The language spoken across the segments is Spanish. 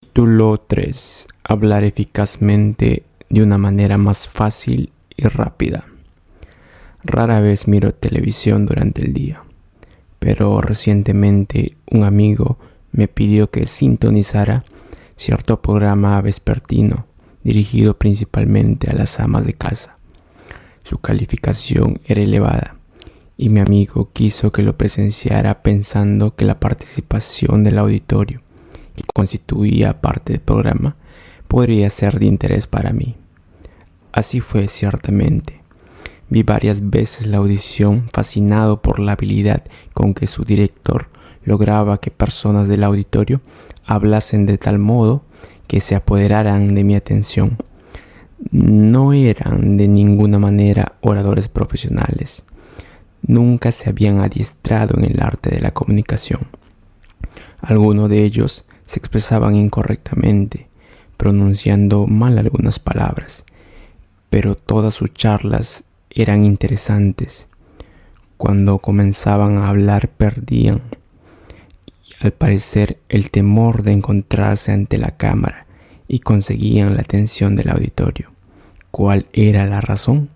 Capítulo 3. Hablar eficazmente de una manera más fácil y rápida. Rara vez miro televisión durante el día, pero recientemente un amigo me pidió que sintonizara cierto programa vespertino dirigido principalmente a las amas de casa. Su calificación era elevada y mi amigo quiso que lo presenciara pensando que la participación del auditorio, que constituía parte del programa, podría ser de interés para mí. Así fue ciertamente. Vi varias veces la audición, fascinado por la habilidad con que su director lograba que personas del auditorio hablasen de tal modo que se apoderaran de mi atención. No eran de ninguna manera oradores profesionales. Nunca se habían adiestrado en el arte de la comunicación. Algunos de ellos se expresaban incorrectamente, pronunciando mal algunas palabras, pero todas sus charlas eran interesantes. Cuando comenzaban a hablar perdían, al parecer, el temor de encontrarse ante la cámara y conseguían la atención del auditorio. ¿Cuál era la razón?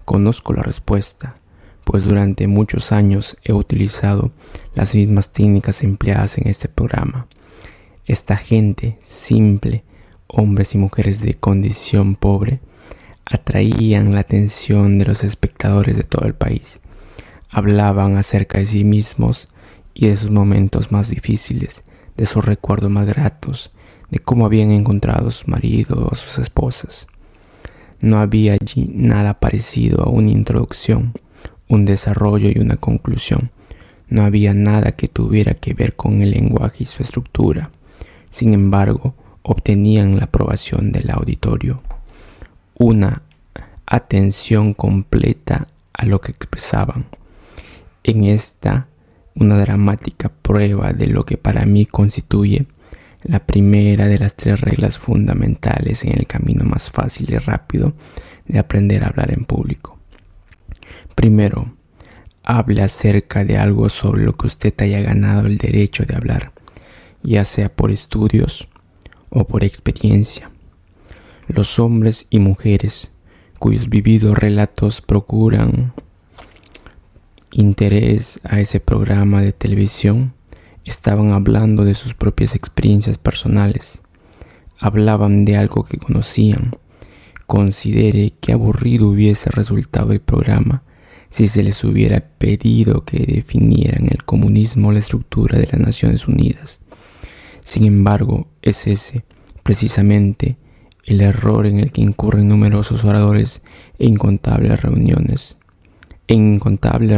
Conozco la respuesta, pues durante muchos años he utilizado las mismas técnicas empleadas en este programa. Esta gente simple, hombres y mujeres de condición pobre, atraían la atención de los espectadores de todo el país. Hablaban acerca de sí mismos y de sus momentos más difíciles, de sus recuerdos más gratos, de cómo habían encontrado a sus maridos o a sus esposas. No había allí nada parecido a una introducción, un desarrollo y una conclusión. No había nada que tuviera que ver con el lenguaje y su estructura. Sin embargo, obtenían la aprobación del auditorio, una atención completa a lo que expresaban. En esta, una dramática prueba de lo que para mí constituye la primera de las 3 reglas fundamentales en el camino más fácil y rápido de aprender a hablar en público. Primero, hable acerca de algo sobre lo que usted haya ganado el derecho de hablar, ya sea por estudios o por experiencia. Los hombres y mujeres cuyos vividos relatos procuran interés a ese programa de televisión estaban hablando de sus propias experiencias personales. Hablaban de algo que conocían. Considere qué aburrido hubiese resultado el programa si se les hubiera pedido que definieran el comunismo o la estructura de las Naciones Unidas. Sin embargo, es ese, precisamente, el error en el que incurren numerosos oradores en incontables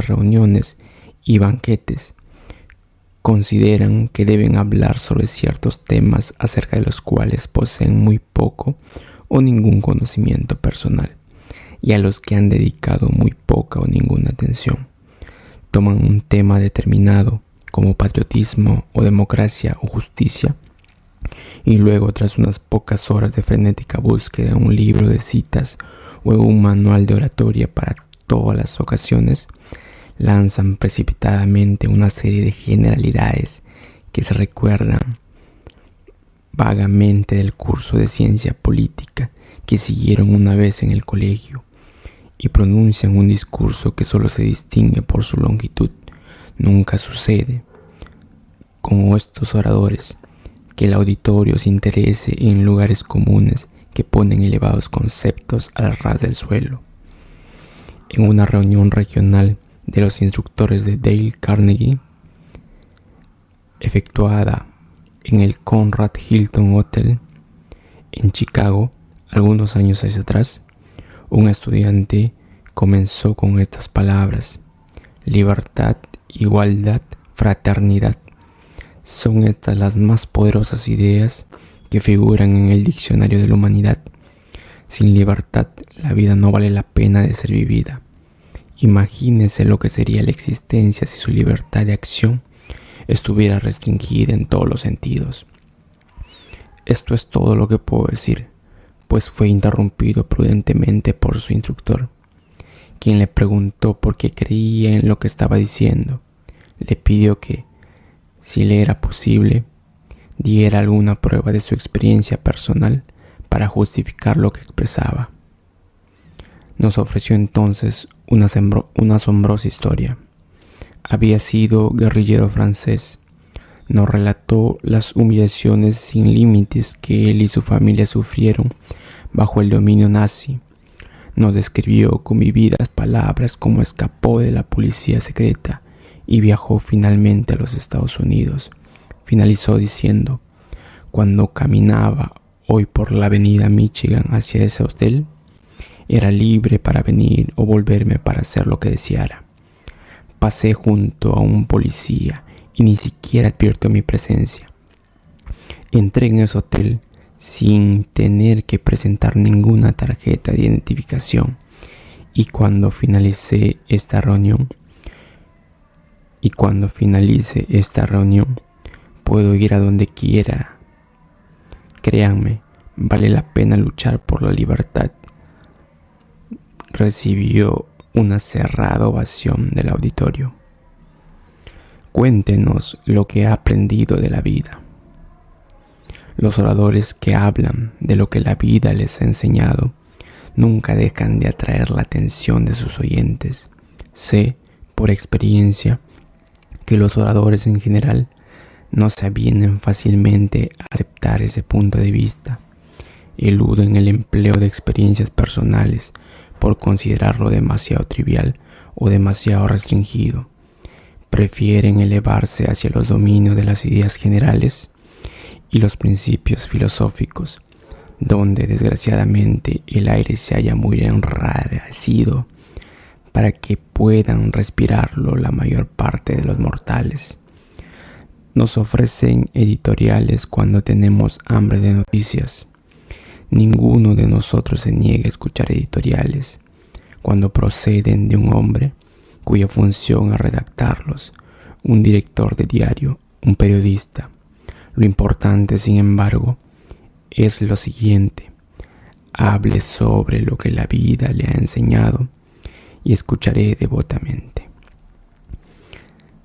reuniones y banquetes. Consideran que deben hablar sobre ciertos temas acerca de los cuales poseen muy poco o ningún conocimiento personal y a los que han dedicado muy poca o ninguna atención. Toman un tema determinado, como patriotismo o democracia o justicia, y luego, tras unas pocas horas de frenética búsqueda en un libro de citas o en un manual de oratoria para todas las ocasiones, lanzan precipitadamente una serie de generalidades que se recuerdan vagamente del curso de ciencia política que siguieron una vez en el colegio, y pronuncian un discurso que solo se distingue por su longitud. Nunca sucede con estos oradores que el auditorio se interese en lugares comunes que ponen elevados conceptos al ras del suelo. En una reunión regional de los instructores de Dale Carnegie, efectuada en el Conrad Hilton Hotel en Chicago algunos años hacia atrás, un estudiante comenzó con estas palabras: libertad, igualdad, fraternidad. Son estas las más poderosas ideas que figuran en el diccionario de la humanidad. Sin libertad, la vida no vale la pena de ser vivida. Imagínese lo que sería la existencia si su libertad de acción estuviera restringida en todos los sentidos. Esto es todo lo que puedo decir, pues fue interrumpido prudentemente por su instructor, quien le preguntó por qué creía en lo que estaba diciendo. Le pidió que, si le era posible, diera alguna prueba de su experiencia personal para justificar lo que expresaba. Nos ofreció entonces una asombrosa historia. Había sido guerrillero francés. Nos relató las humillaciones sin límites que él y su familia sufrieron bajo el dominio nazi. Nos describió con vividas palabras cómo escapó de la policía secreta y viajó finalmente a los Estados Unidos. Finalizó diciendo: cuando caminaba hoy por la avenida Michigan hacia ese hotel, era libre para venir o volverme para hacer lo que deseara. Pasé junto a un policía y ni siquiera advirtió mi presencia. Entré en ese hotel sin tener que presentar ninguna tarjeta de identificación y cuando finalice esta reunión, puedo ir a donde quiera. Créanme, vale la pena luchar por la libertad. Recibió una cerrada ovación del auditorio. Cuéntenos lo que ha aprendido de la vida. Los oradores que hablan de lo que la vida les ha enseñado nunca dejan de atraer la atención de sus oyentes. Sé, por experiencia, que los oradores en general no se avienen fácilmente a aceptar ese punto de vista. Eluden el empleo de experiencias personales por considerarlo demasiado trivial o demasiado restringido. Prefieren elevarse hacia los dominios de las ideas generales y los principios filosóficos, donde desgraciadamente el aire se halla muy enrarecido para que puedan respirarlo la mayor parte de los mortales. Nos ofrecen editoriales cuando tenemos hambre de noticias. Ninguno de nosotros se niega a escuchar editoriales cuando proceden de un hombre cuya función es redactarlos, un director de diario, un periodista. Lo importante, sin embargo, es lo siguiente: hable sobre lo que la vida le ha enseñado y escucharé devotamente.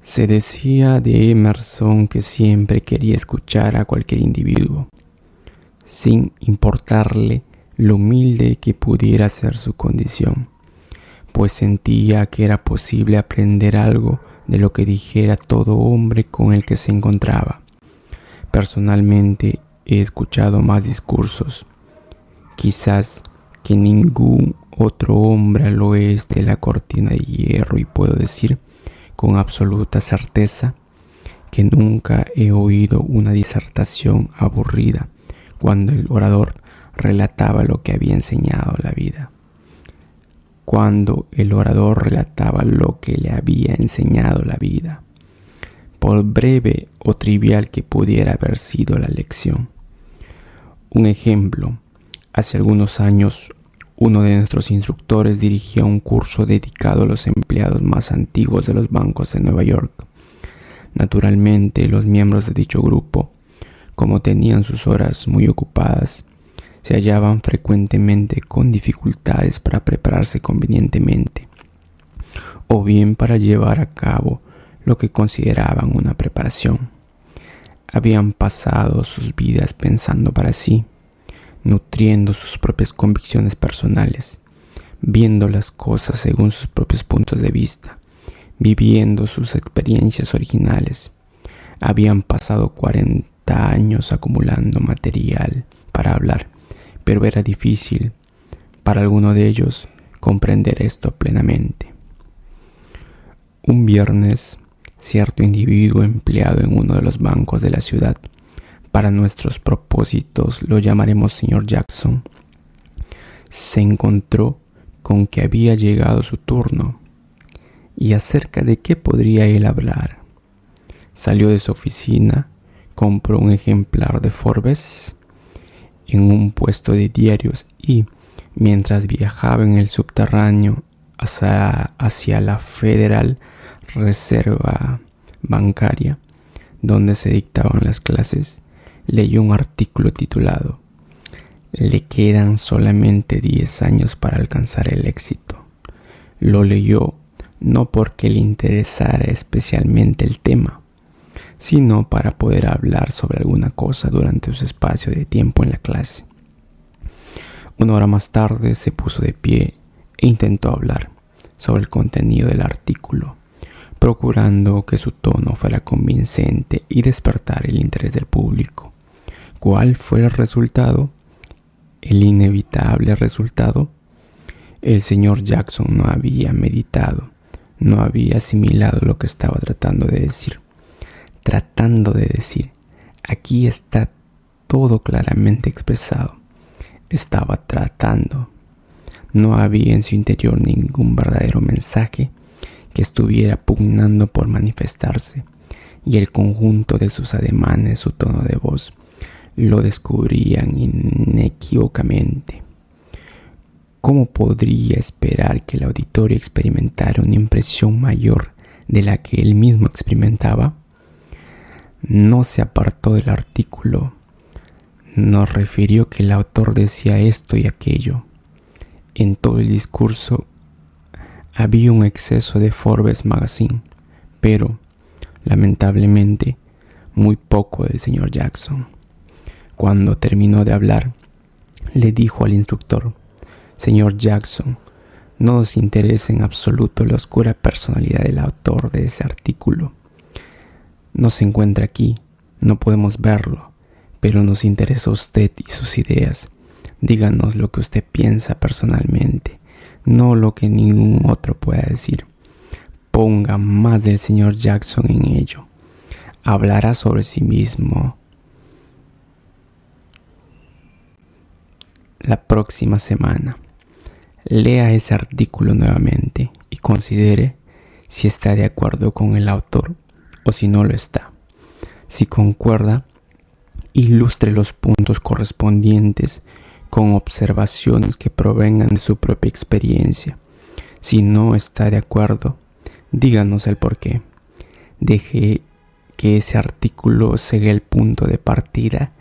Se decía de Emerson que siempre quería escuchar a cualquier individuo, sin importarle lo humilde que pudiera ser su condición, pues sentía que era posible aprender algo de lo que dijera todo hombre con el que se encontraba. Personalmente he escuchado más discursos, quizás que ningún otro hombre al oeste de la cortina de hierro, y puedo decir con absoluta certeza que nunca he oído una disertación aburrida cuando el orador relataba lo que había enseñado la vida. Cuando el orador relataba lo que le había enseñado la vida, por breve o trivial que pudiera haber sido la lección. Un ejemplo: hace algunos años, uno de nuestros instructores dirigía un curso dedicado a los empleados más antiguos de los bancos de Nueva York. Naturalmente, los miembros de dicho grupo, como tenían sus horas muy ocupadas, se hallaban frecuentemente con dificultades para prepararse convenientemente, o bien para llevar a cabo lo que consideraban una preparación. Habían pasado sus vidas pensando para sí, nutriendo sus propias convicciones personales, viendo las cosas según sus propios puntos de vista, viviendo sus experiencias originales. Habían pasado 40 años acumulando material para hablar, pero era difícil para alguno de ellos comprender esto plenamente. Un viernes, cierto individuo empleado en uno de los bancos de la ciudad, para nuestros propósitos lo llamaremos señor Jackson, se encontró con que había llegado su turno y acerca de qué podría él hablar. Salió de su oficina, compró un ejemplar de Forbes en un puesto de diarios y, mientras viajaba en el subterráneo hacia la Federal Reserva Bancaria, donde se dictaban las clases, leyó un artículo titulado «Le quedan solamente 10 años para alcanzar el éxito». Lo leyó no porque le interesara especialmente el tema, sino para poder hablar sobre alguna cosa durante su espacio de tiempo en la clase. Una hora más tarde se puso de pie e intentó hablar sobre el contenido del artículo, procurando que su tono fuera convincente y despertar el interés del público. ¿Cuál fue el resultado? El inevitable resultado. El señor Jackson no había meditado, no había asimilado lo que estaba tratando de decir. Aquí está todo claramente expresado. Estaba tratando. No había en su interior ningún verdadero mensaje que estuviera pugnando por manifestarse, y el conjunto de sus ademanes, su tono de voz, lo descubrían inequívocamente. ¿Cómo podría esperar que el auditorio experimentara una impresión mayor de la que él mismo experimentaba? No se apartó del artículo. Nos refirió que el autor decía esto y aquello. En todo el discurso había un exceso de Forbes Magazine, pero, lamentablemente, muy poco del señor Jackson. Cuando terminó de hablar, le dijo al instructor: «Señor Jackson, no nos interesa en absoluto la oscura personalidad del autor de ese artículo. No se encuentra aquí, no podemos verlo, pero nos interesa usted y sus ideas. Díganos lo que usted piensa personalmente, no lo que ningún otro pueda decir. Ponga más del señor Jackson en ello. Hablará sobre sí mismo la próxima semana. Lea ese artículo nuevamente y considere si está de acuerdo con el autor o si no lo está. Si concuerda, ilustre los puntos correspondientes con observaciones que provengan de su propia experiencia. Si no está de acuerdo, díganos el porqué. Deje que ese artículo sea el punto de partida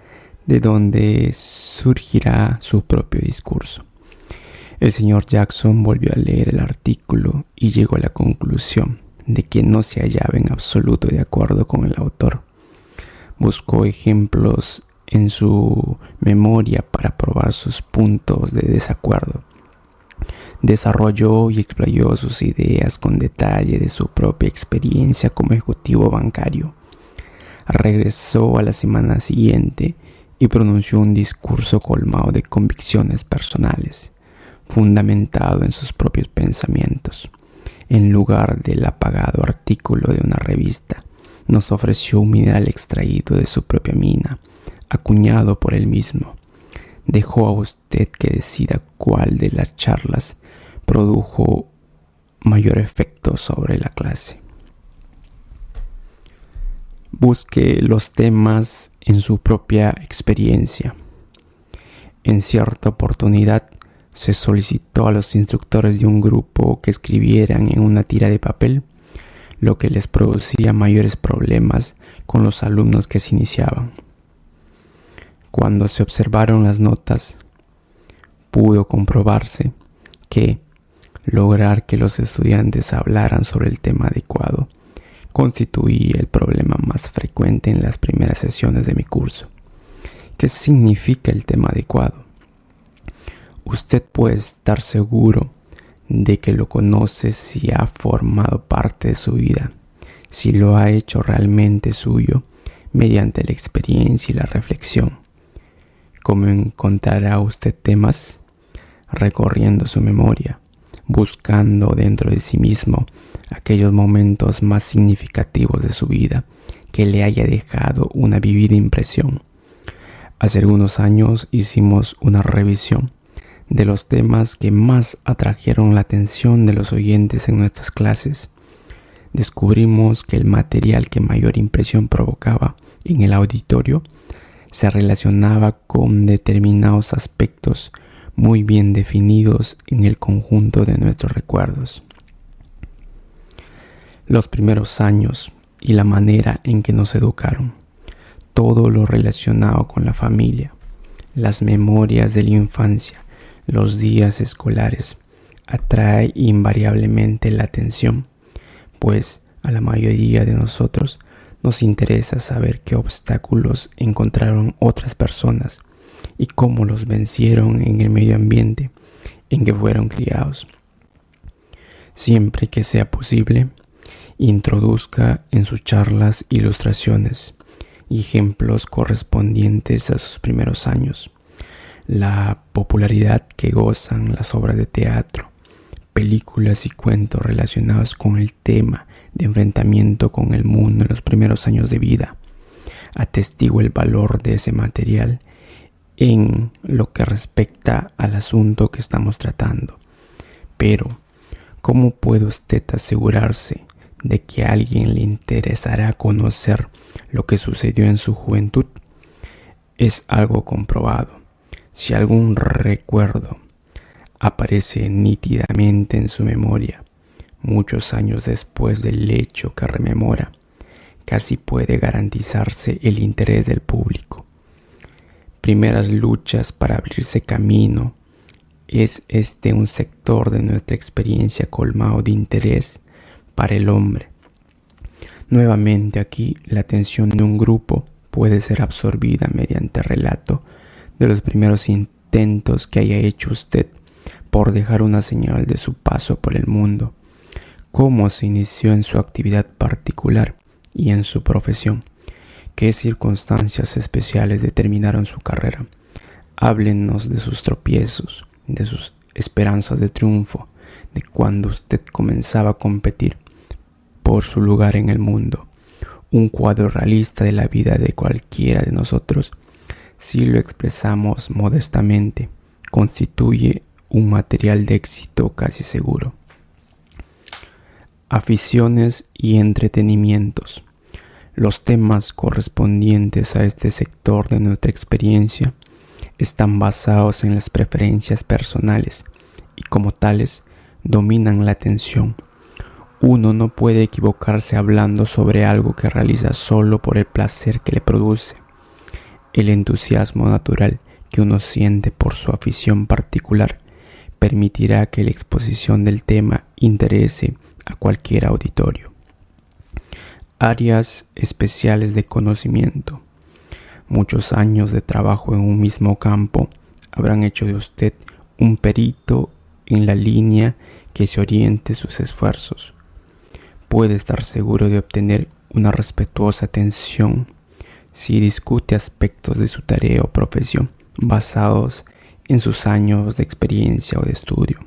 de donde surgirá su propio discurso». El señor Jackson volvió a leer el artículo y llegó a la conclusión de que no se hallaba en absoluto de acuerdo con el autor. Buscó ejemplos en su memoria para probar sus puntos de desacuerdo. Desarrolló y explayó sus ideas con detalle de su propia experiencia como ejecutivo bancario. Regresó a la semana siguiente y pronunció un discurso colmado de convicciones personales, fundamentado en sus propios pensamientos. En lugar del apagado artículo de una revista, nos ofreció un mineral extraído de su propia mina, acuñado por él mismo. Dejó a usted que decida cuál de las charlas produjo mayor efecto sobre la clase. Busque los temas en su propia experiencia. En cierta oportunidad, se solicitó a los instructores de un grupo que escribieran en una tira de papel, lo que les producía mayores problemas con los alumnos que se iniciaban. Cuando se observaron las notas, pudo comprobarse que lograr que los estudiantes hablaran sobre el tema adecuado constituía el problema más frecuente en las primeras sesiones de mi curso. ¿Qué significa el tema adecuado? Usted puede estar seguro de que lo conoce si ha formado parte de su vida, si lo ha hecho realmente suyo mediante la experiencia y la reflexión. ¿Cómo encontrará usted temas? Recorriendo su memoria, buscando dentro de sí mismo aquellos momentos más significativos de su vida que le haya dejado una vívida impresión. Hace algunos años hicimos una revisión de los temas que más atrajeron la atención de los oyentes en nuestras clases. Descubrimos que el material que mayor impresión provocaba en el auditorio se relacionaba con determinados aspectos muy bien definidos en el conjunto de nuestros recuerdos. Los primeros años y la manera en que nos educaron, todo lo relacionado con la familia, las memorias de la infancia, los días escolares, atrae invariablemente la atención, pues a la mayoría de nosotros Nos interesa saber qué obstáculos encontraron otras personas y cómo los vencieron en el medio ambiente en que fueron criados. Siempre que sea posible, introduzca en sus charlas ilustraciones y ejemplos correspondientes a sus primeros años. La popularidad que gozan las obras de teatro, películas y cuentos relacionados con el tema de enfrentamiento con el mundo en los primeros años de vida atestigua el valor de ese material en lo que respecta al asunto que estamos tratando. Pero, ¿cómo puede usted asegurarse de que a alguien le interesará conocer lo que sucedió en su juventud? Es algo comprobado. Si algún recuerdo aparece nítidamente en su memoria, muchos años después del hecho que rememora, casi puede garantizarse el interés del público. Primeras luchas para abrirse camino. ¿Es este un sector de nuestra experiencia colmado de interés para el hombre? Nuevamente aquí la atención de un grupo puede ser absorbida mediante relato de los primeros intentos que haya hecho usted por dejar una señal de su paso por el mundo, cómo se inició en su actividad particular y en su profesión, qué circunstancias especiales determinaron su carrera. Háblenos de sus tropiezos, de sus esperanzas de triunfo, de cuando usted comenzaba a competir por su lugar en el mundo. Un cuadro realista de la vida de cualquiera de nosotros, si lo expresamos modestamente, constituye un material de éxito casi seguro. Aficiones y entretenimientos. Los temas correspondientes a este sector de nuestra experiencia están basados en las preferencias personales y como tales dominan la atención. Uno no puede equivocarse hablando sobre algo que realiza solo por el placer que le produce. El entusiasmo natural que uno siente por su afición particular permitirá que la exposición del tema interese a cualquier auditorio. Áreas especiales de conocimiento. Muchos años de trabajo en un mismo campo habrán hecho de usted un perito en la línea que se oriente sus esfuerzos. Puede estar seguro de obtener una respetuosa atención si discute aspectos de su tarea o profesión basados en sus años de experiencia o de estudio.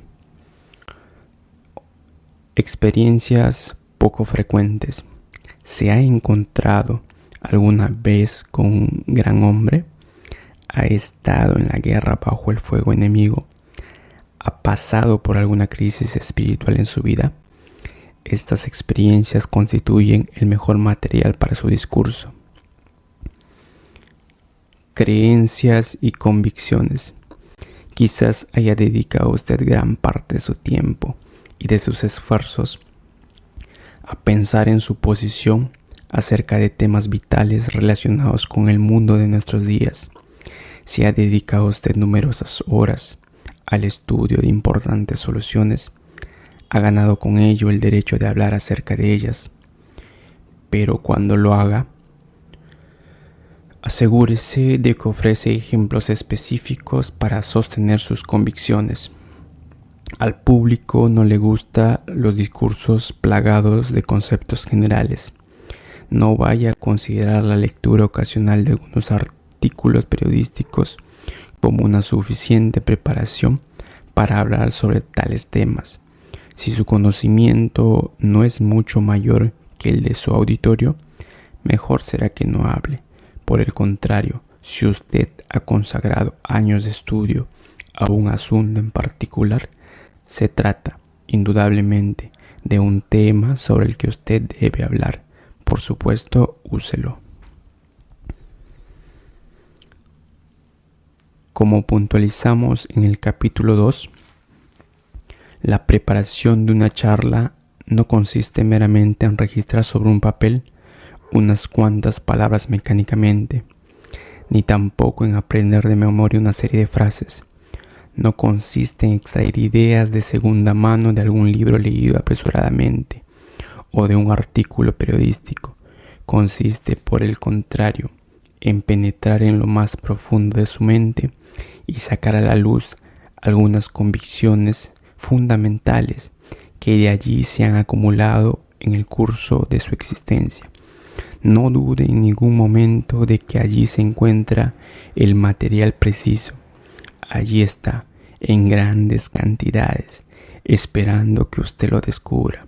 Experiencias poco frecuentes. ¿Se ha encontrado alguna vez con un gran hombre? ¿Ha estado en la guerra bajo el fuego enemigo? ¿Ha pasado por alguna crisis espiritual en su vida? Estas experiencias constituyen el mejor material para su discurso. Creencias y convicciones. Quizás haya dedicado usted gran parte de su tiempo y de sus esfuerzos a pensar en su posición acerca de temas vitales relacionados con el mundo de nuestros días. Se ha dedicado usted numerosas horas al estudio de importantes soluciones. Ha ganado con ello el derecho de hablar acerca de ellas. Pero cuando lo haga, asegúrese de que ofrece ejemplos específicos para sostener sus convicciones. Al público no le gustan los discursos plagados de conceptos generales. No vaya a considerar la lectura ocasional de algunos artículos periodísticos como una suficiente preparación para hablar sobre tales temas. Si su conocimiento no es mucho mayor que el de su auditorio, mejor será que no hable. Por el contrario, si usted ha consagrado años de estudio a un asunto en particular, se trata, indudablemente, de un tema sobre el que usted debe hablar. Por supuesto, úselo. Como puntualizamos en el capítulo 2, la preparación de una charla no consiste meramente en registrar sobre un papel unas cuantas palabras mecánicamente, ni tampoco en aprender de memoria una serie de frases. No consiste en extraer ideas de segunda mano de algún libro leído apresuradamente o de un artículo periodístico, Consiste, por el contrario, en penetrar en lo más profundo de su mente y sacar a la luz algunas convicciones fundamentales que de allí se han acumulado en el curso de su existencia. No dude en ningún momento de que allí se encuentra el material preciso. Allí está, en grandes cantidades, esperando que usted lo descubra.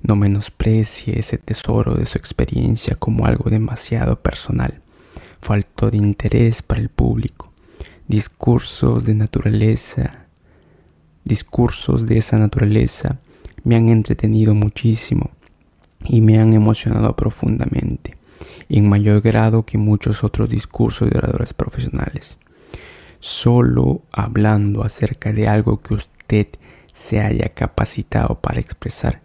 No menosprecie ese tesoro de su experiencia como algo demasiado personal, falto de interés para el público. Discursos de esa naturaleza me han entretenido muchísimo y me han emocionado profundamente, en mayor grado que muchos otros discursos de oradores profesionales. Solo hablando acerca de algo que usted se haya capacitado para expresar,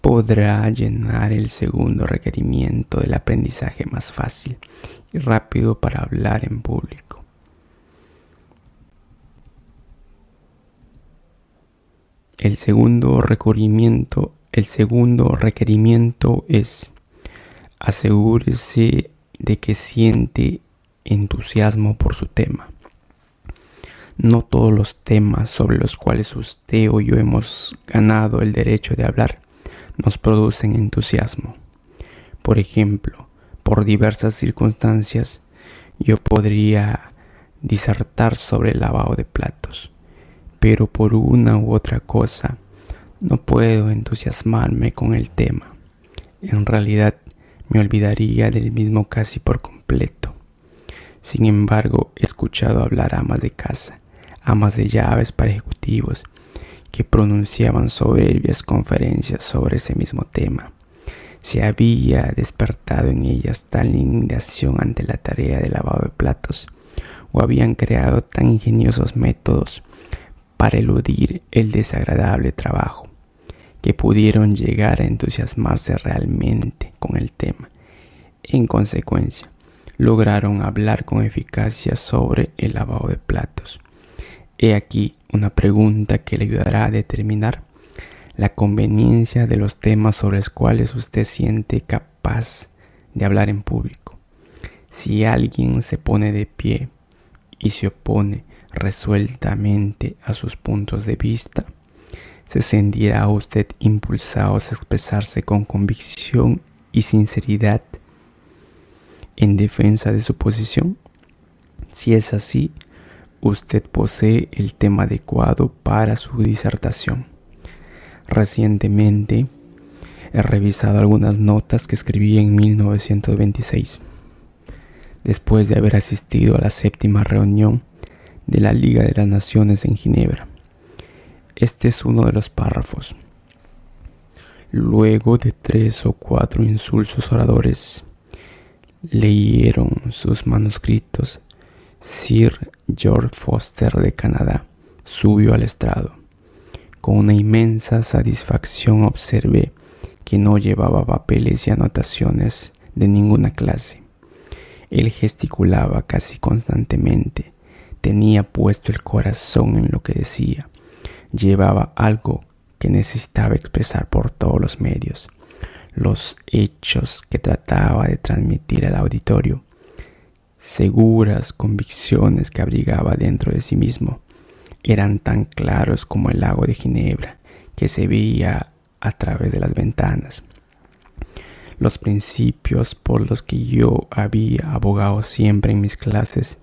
podrá llenar el segundo requerimiento del aprendizaje más fácil y rápido para hablar en público. El segundo requerimiento es: asegúrese de que siente entusiasmo por su tema. No todos los temas sobre los cuales usted o yo hemos ganado el derecho de hablar nos producen entusiasmo. Por ejemplo, por diversas circunstancias, yo podría disertar sobre el lavado de platos, pero por una u otra cosa no puedo entusiasmarme con el tema. En realidad, me olvidaría del mismo casi por completo. Sin embargo, he escuchado hablar a amas de casa, amas de llaves para ejecutivos, que pronunciaban soberbias conferencias sobre ese mismo tema. Se había despertado en ellas tal indignación ante la tarea de lavado de platos, o habían creado tan ingeniosos métodos para eludir el desagradable trabajo, que pudieron llegar a entusiasmarse realmente con el tema. En consecuencia, lograron hablar con eficacia sobre el lavado de platos. He aquí una pregunta que le ayudará a determinar la conveniencia de los temas sobre los cuales usted siente capaz de hablar en público. Si alguien se pone de pie y se opone resueltamente a sus puntos de vista, ¿se sentirá usted impulsado a expresarse con convicción y sinceridad en defensa de su posición? Si es así, usted posee el tema adecuado para su disertación. Recientemente he revisado algunas notas que escribí en 1926, después de haber asistido a la 7ª reunión de la Liga de las Naciones en Ginebra. Este es uno de los párrafos. Luego de 3 o 4 insulsos oradores leyeron sus manuscritos, Sir George Foster de Canadá subió al estrado. Con una inmensa satisfacción observé que no llevaba papeles y anotaciones de ninguna clase. Él gesticulaba casi constantemente, tenía puesto el corazón en lo que decía, llevaba algo que necesitaba expresar por todos los medios, los hechos que trataba de transmitir al auditorio, seguras convicciones que abrigaba dentro de sí mismo, eran tan claros como el lago de Ginebra que se veía a través de las ventanas. Los principios por los que yo había abogado siempre en mis clases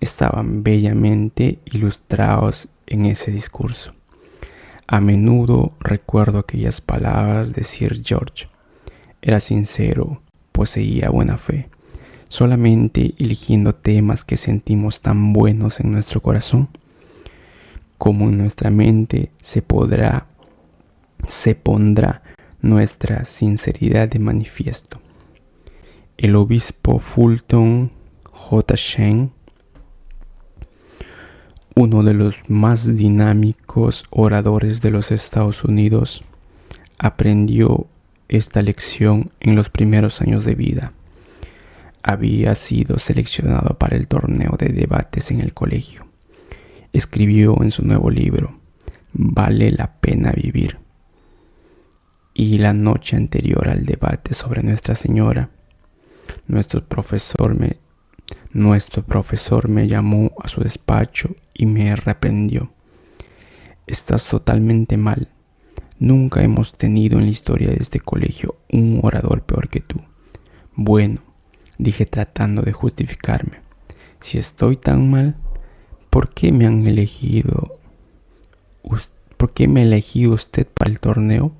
estaban bellamente ilustrados en ese discurso. A menudo recuerdo aquellas palabras de Sir George. Era sincero, poseía buena fe, solamente eligiendo temas que sentimos tan buenos en nuestro corazón como en nuestra mente se pondrá nuestra sinceridad de manifiesto. El obispo Fulton J. Sheen, uno de los más dinámicos oradores de los Estados Unidos, aprendió esta lección en los primeros años de vida. Había sido seleccionado para el torneo de debates en el colegio. Escribió en su nuevo libro, Vale la pena vivir. Y la noche anterior al debate sobre Nuestra Señora, Nuestro profesor me llamó a su despacho y me reprendió. Estás totalmente mal. Nunca hemos tenido en la historia de este colegio un orador peor que tú. Bueno, dije tratando de justificarme. Si estoy tan mal, ¿por qué me ha elegido usted para el torneo?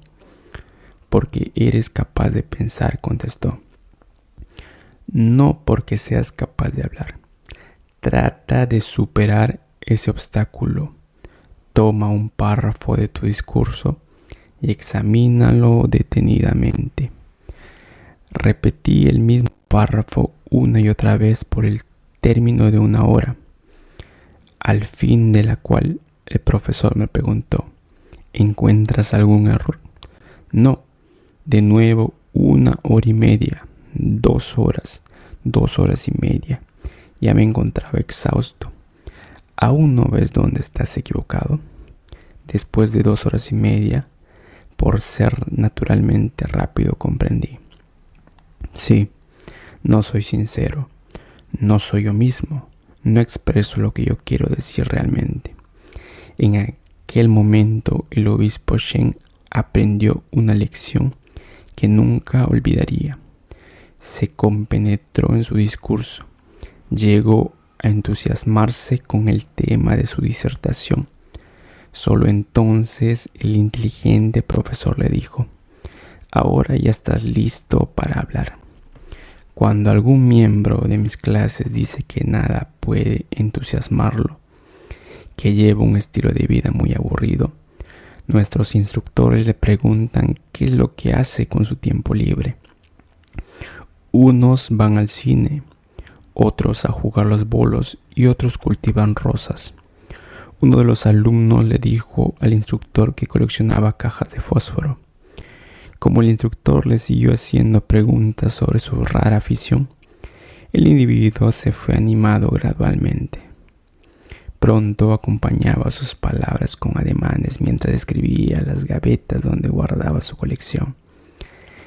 Porque eres capaz de pensar, contestó. No porque seas capaz de hablar. Trata de superar ese obstáculo. Toma un párrafo de tu discurso y examínalo detenidamente. Repetí el mismo párrafo una y otra vez por el término de una hora, al fin de la cual el profesor me preguntó: ¿encuentras algún error? No. De nuevo 1 hora y media, 2 horas, 2 horas y media. Ya me encontraba exhausto. ¿Aún no ves dónde estás equivocado? Después de 2 horas y media, por ser naturalmente rápido, comprendí. Sí, no soy sincero. No soy yo mismo. No expreso lo que yo quiero decir realmente. En aquel momento, el obispo Shen aprendió una lección que nunca olvidaría. Se compenetró en su discurso. Llegó a entusiasmarse con el tema de su disertación. Solo entonces el inteligente profesor le dijo: ahora ya estás listo para hablar. Cuando algún miembro de mis clases dice que nada puede entusiasmarlo, que lleva un estilo de vida muy aburrido, nuestros instructores le preguntan qué es lo que hace con su tiempo libre. Unos van al cine, otros a jugar los bolos y otros cultivan rosas. Uno de los alumnos le dijo al instructor que coleccionaba cajas de fósforo. Como el instructor le siguió haciendo preguntas sobre su rara afición, el individuo se fue animado gradualmente. Pronto acompañaba sus palabras con ademanes mientras escribía las gavetas donde guardaba su colección.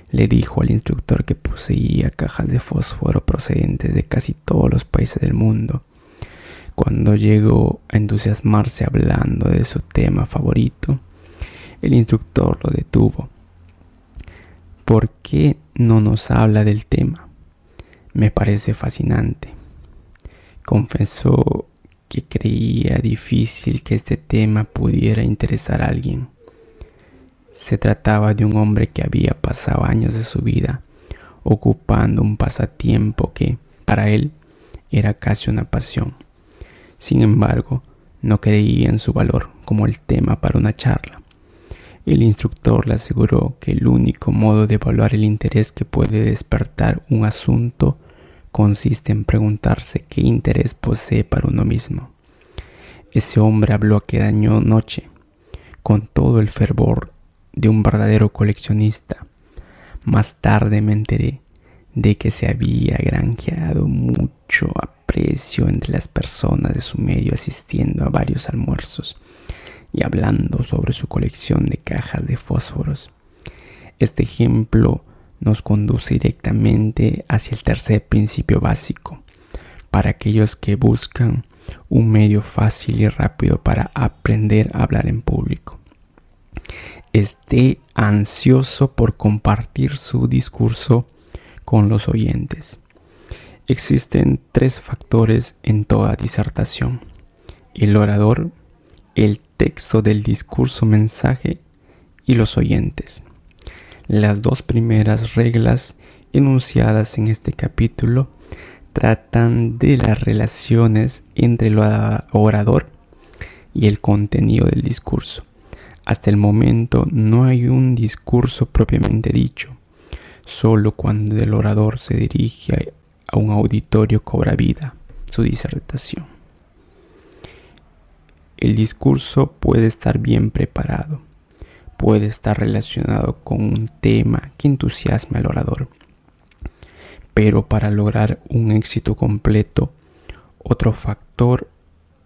Le dijo al instructor que poseía cajas de fósforo procedentes de casi todos los países del mundo. Cuando llegó a entusiasmarse hablando de su tema favorito, el instructor lo detuvo. ¿Por qué no nos habla del tema? Me parece fascinante. Confesó que creía difícil que este tema pudiera interesar a alguien. Se trataba de un hombre que había pasado años de su vida ocupando un pasatiempo que, para él, era casi una pasión. Sin embargo, no creía en su valor como el tema para una charla. El instructor le aseguró que el único modo de evaluar el interés que puede despertar un asunto consiste en preguntarse qué interés posee para uno mismo. Ese hombre habló aquella noche con todo el fervor de un verdadero coleccionista. Más tarde me enteré de que se había granjeado mucho aprecio entre las personas de su medio, asistiendo a varios almuerzos y hablando sobre su colección de cajas de fósforos. Este ejemplo nos conduce directamente hacia el tercer principio básico para aquellos que buscan un medio fácil y rápido para aprender a hablar en público. Esté ansioso por compartir su discurso con los oyentes. Existen 3 factores en toda disertación: el orador, el texto del discurso mensaje y los oyentes. Las 2 primeras reglas enunciadas en este capítulo tratan de las relaciones entre el orador y el contenido del discurso. Hasta el momento no hay un discurso propiamente dicho. Solo cuando el orador se dirige a un auditorio cobra vida su disertación. El discurso puede estar bien preparado, puede estar relacionado con un tema que entusiasme al orador. Pero para lograr un éxito completo, otro factor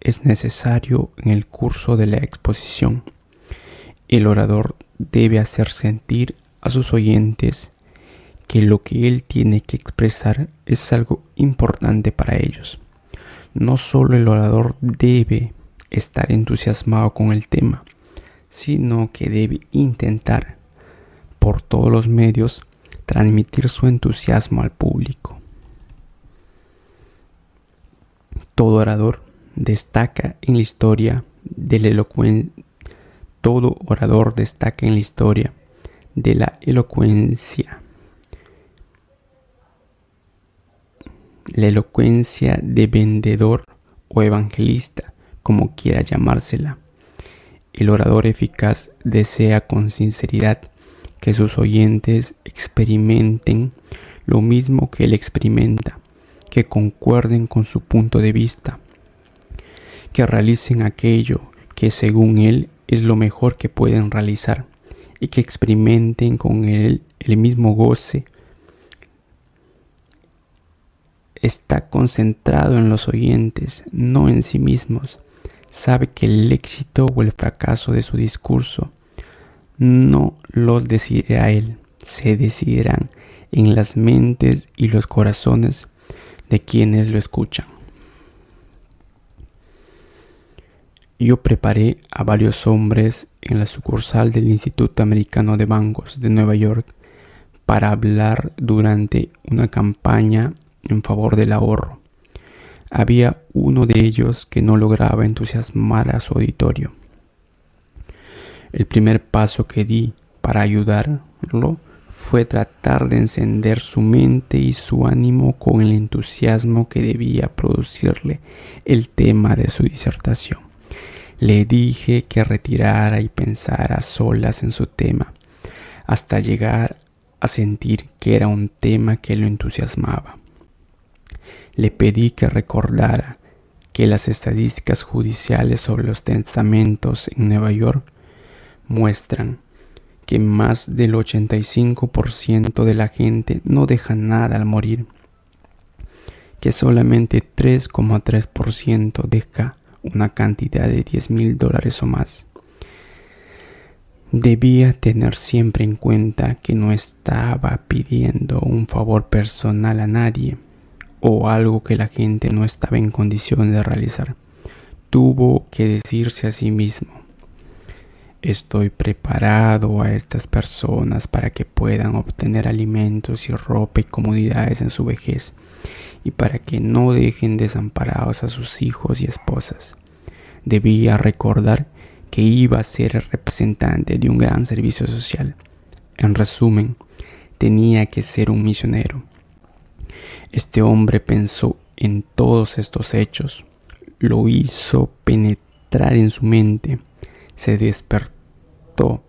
es necesario en el curso de la exposición. El orador debe hacer sentir a sus oyentes que lo que él tiene que expresar es algo importante para ellos. No solo el orador debe estar entusiasmado con el tema, sino que debe intentar, por todos los medios, transmitir su entusiasmo al público. Todo orador destaca en la historia de la elocuencia. La elocuencia de vendedor o evangelista, como quiera llamársela. El orador eficaz desea con sinceridad que sus oyentes experimenten lo mismo que él experimenta, que concuerden con su punto de vista, que realicen aquello que según él es lo mejor que pueden realizar y que experimenten con él el mismo goce. Está concentrado en los oyentes, no en sí mismos. Sabe que el éxito o el fracaso de su discurso no los decidirá él, se decidirán en las mentes y los corazones de quienes lo escuchan. Yo preparé a varios hombres en la sucursal del Instituto Americano de Bancos de Nueva York para hablar durante una campaña en favor del ahorro. Había uno de ellos que no lograba entusiasmar a su auditorio. El primer paso que di para ayudarlo fue tratar de encender su mente y su ánimo con el entusiasmo que debía producirle el tema de su disertación. Le dije que retirara y pensara a solas en su tema, hasta llegar a sentir que era un tema que lo entusiasmaba. Le pedí que recordara que las estadísticas judiciales sobre los testamentos en Nueva York muestran que más del 85% de la gente no deja nada al morir, que solamente 3,3% deja una cantidad de $10,000 o más. Debía tener siempre en cuenta que no estaba pidiendo un favor personal a nadie o algo que la gente no estaba en condición de realizar. Tuvo que decirse a sí mismo: estoy preparado a estas personas para que puedan obtener alimentos y ropa y comodidades en su vejez, y para que no dejen desamparados a sus hijos y esposas. Debía recordar que iba a ser el representante de un gran servicio social. En resumen, tenía que ser un misionero. Este hombre pensó en todos estos hechos, lo hizo penetrar en su mente, se despertó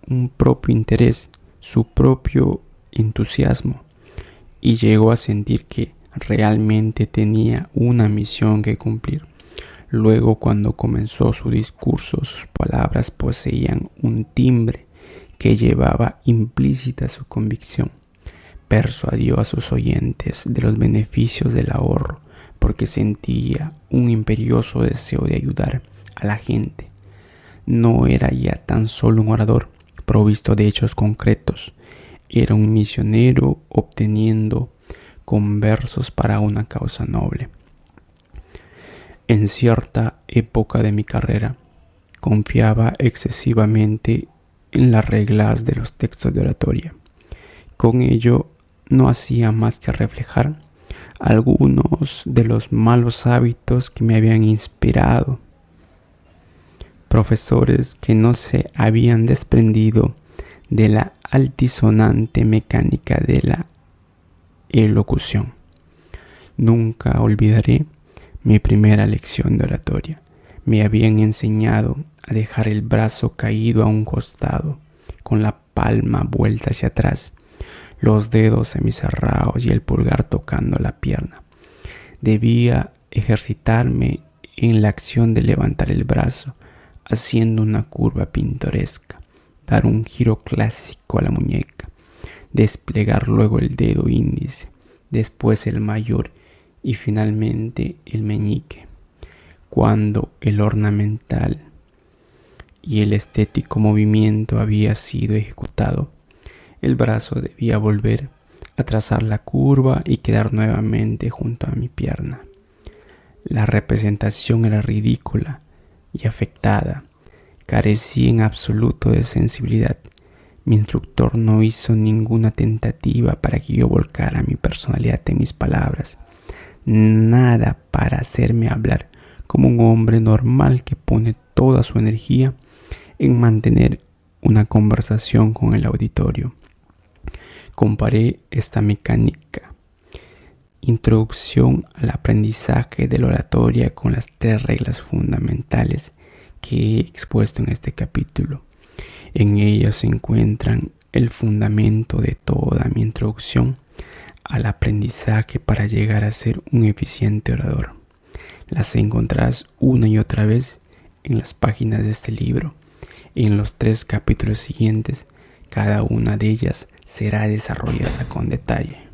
un propio interés, su propio entusiasmo, y llegó a sentir que realmente tenía una misión que cumplir. Luego, cuando comenzó su discurso, sus palabras poseían un timbre que llevaba implícita su convicción. Persuadió a sus oyentes de los beneficios del ahorro porque sentía un imperioso deseo de ayudar a la gente. No era ya tan solo un orador provisto de hechos concretos, era un misionero obteniendo conversos para una causa noble. En cierta época de mi carrera, confiaba excesivamente en las reglas de los textos de oratoria. Con ello, no hacía más que reflejar algunos de los malos hábitos que me habían inspirado. Profesores que no se habían desprendido de la altisonante mecánica de la elocución. Nunca olvidaré mi primera lección de oratoria. Me habían enseñado a dejar el brazo caído a un costado, con la palma vuelta hacia atrás, los dedos semicerrados y el pulgar tocando la pierna. Debía ejercitarme en la acción de levantar el brazo, haciendo una curva pintoresca, dar un giro clásico a la muñeca, desplegar luego el dedo índice, después el mayor y finalmente el meñique. Cuando el ornamental y el estético movimiento había sido ejecutado, el brazo debía volver a trazar la curva y quedar nuevamente junto a mi pierna. La representación era ridícula y afectada. Carecía en absoluto de sensibilidad. Mi instructor no hizo ninguna tentativa para que yo volcara mi personalidad en mis palabras. Nada para hacerme hablar como un hombre normal que pone toda su energía en mantener una conversación con el auditorio. Comparé esta mecánica, introducción al aprendizaje de la oratoria, con las 3 reglas fundamentales que he expuesto en este capítulo. En ellas se encuentran el fundamento de toda mi introducción al aprendizaje para llegar a ser un eficiente orador. Las encontrarás una y otra vez en las páginas de este libro. En los 3 capítulos siguientes, cada una de ellas será desarrollada con detalle.